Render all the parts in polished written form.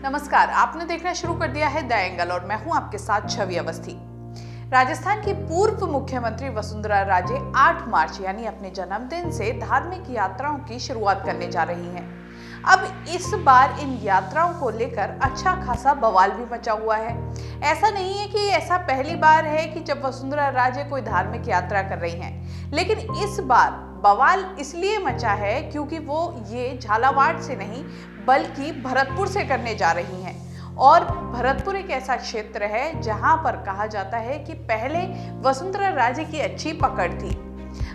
नमस्कार, आपने देखना शुरू कर दिया है द एंगल और मैं हूं आपके साथ छवि अवस्थी। राजस्थान की पूर्व मुख्यमंत्री वसुंधरा राजे 8 मार्च यानी अपने जन्मदिन से धार्मिक यात्राओं की शुरुआत करने जा रही हैं। अब इस बार इन यात्राओं को लेकर अच्छा खासा बवाल भी मचा हुआ है। ऐसा नहीं है कि ऐसा पहली बार है कि जब वसुंधरा राजे कोई धार्मिक यात्रा कर रही हैं, लेकिन इस बार बवाल इसलिए मचा है क्योंकि वो ये झालावाड़ से नहीं बल्कि भरतपुर से करने जा रही हैं। और भरतपुर एक ऐसा क्षेत्र है जहां पर कहा जाता है कि पहले वसुंधरा राजे की अच्छी पकड़ थी।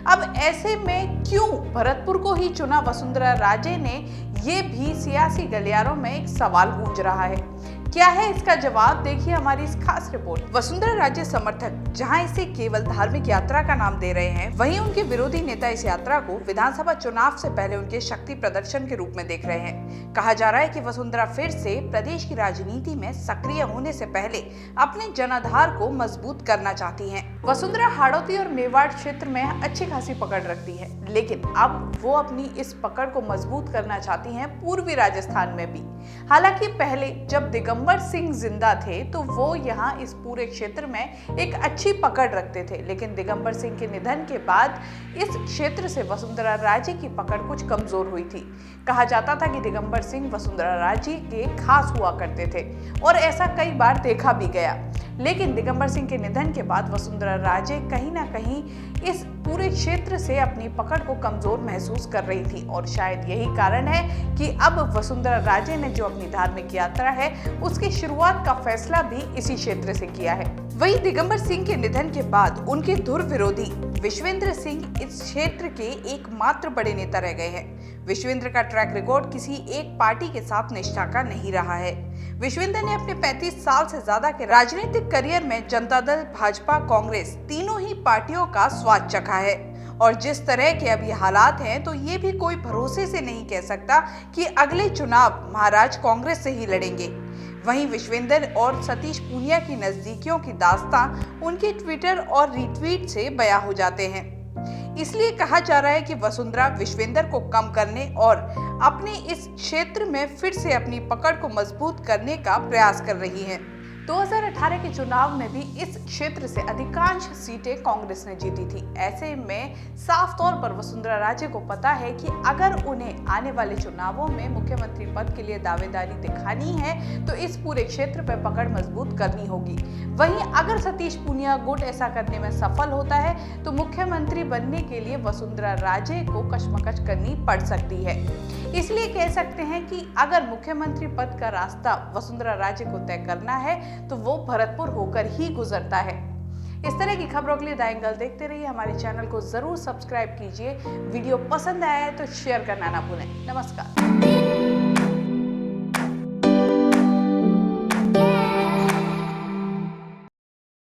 अब ऐसे में क्यों भरतपुर को ही चुना वसुंधरा राजे ने, ये भी सियासी गलियारों में एक सवाल गूंज रहा है। क्या है इसका जवाब, देखिए हमारी इस खास रिपोर्ट। वसुंधरा राजे समर्थक जहां इसे केवल धार्मिक यात्रा का नाम दे रहे हैं, वहीं उनके विरोधी नेता इस यात्रा को विधानसभा चुनाव से पहले उनके शक्ति प्रदर्शन के रूप में देख रहे हैं। कहा जा रहा है कि वसुंधरा फिर से प्रदेश की राजनीति में सक्रिय होने से पहले अपने जनाधार को मजबूत करना चाहती है। वसुंधरा हाड़ौती और मेवाड़ क्षेत्र में अच्छी खासी पकड़ रखती है, लेकिन अब वो अपनी इस पकड़ को मजबूत करना चाहती हैं पूर्वी राजस्थान में भी। हालांकि पहले जब दिगंबर सिंह जिंदा थे तो वो यहाँ इस पूरे क्षेत्र में एक अच्छी पकड़ रखते थे, लेकिन दिगंबर सिंह के निधन के बाद इस क्षेत्र से वसुंधरा राजे की पकड़ कुछ कमजोर हुई थी। कहा जाता था कि दिगंबर सिंह वसुंधरा राजे के खास हुआ करते थे और ऐसा कई बार देखा भी गया, लेकिन दिगंबर सिंह के निधन के बाद वसुंधरा राजे कहीं ना कहीं इस पूरे क्षेत्र से अपनी पकड़ को कमजोर महसूस कर रही थी। और शायद यही कारण है कि अब वसुंधरा राजे ने जो अपनी धार्मिक यात्रा है उसकी शुरुआत का फैसला भी इसी क्षेत्र से किया है। वहीं दिगंबर सिंह के निधन के बाद उनके धुर विरोधी विश्वेंद्र सिंह इस क्षेत्र के एकमात्र बड़े नेता रह गए हैं। विश्वेंद्र का ट्रैक रिकॉर्ड किसी एक पार्टी के साथ निष्ठा का नहीं रहा है। विश्वेंद्र ने अपने 35 साल से ज्यादा के राजनीतिक करियर में जनता दल, भाजपा, कांग्रेस तीनों ही पार्टियों का स्वाद चखा है। और जिस तरह के अभी हालात हैं तो ये भी कोई भरोसे से नहीं कह सकता कि अगले चुनाव महाराज कांग्रेस से ही लड़ेंगे। वहीं विश्वेंद्र और सतीश पूनिया की नजदीकियों की दास्तां उनके ट्विटर और रीट्वीट से बयां हो जाते हैं। इसलिए कहा जा रहा है कि वसुंधरा विश्वेंद्र को कम करने और अपने इस क्षेत्र में फिर से अपनी पकड़ को मजबूत करने का प्रयास कर रही हैं। 2018 के चुनाव में भी इस क्षेत्र से अधिकांश सीटें कांग्रेस ने जीती थी। ऐसे में साफ तौर पर वसुंधरा राजे को पता है कि अगर उन्हें आने वाले चुनावों में मुख्यमंत्री पद के लिए दावेदारी दिखानी है तो इस पूरे क्षेत्र पर पकड़ मजबूत करनी होगी। वहीं अगर सतीश पूनिया गुट ऐसा करने में सफल होता है तो मुख्यमंत्री बनने के लिए वसुंधरा राजे को कशमकश करनी पड़ सकती है। इसलिए कह सकते हैं कि अगर मुख्यमंत्री पद का रास्ता वसुंधरा राजे को तय करना है तो वो भरतपुर होकर ही गुजरता है। इस तरह की खबरों के लिए द एंगल देखते रहिए। हमारे चैनल को जरूर सब्सक्राइब कीजिए। वीडियो पसंद आया है तो शेयर करना ना भूलें। नमस्कार।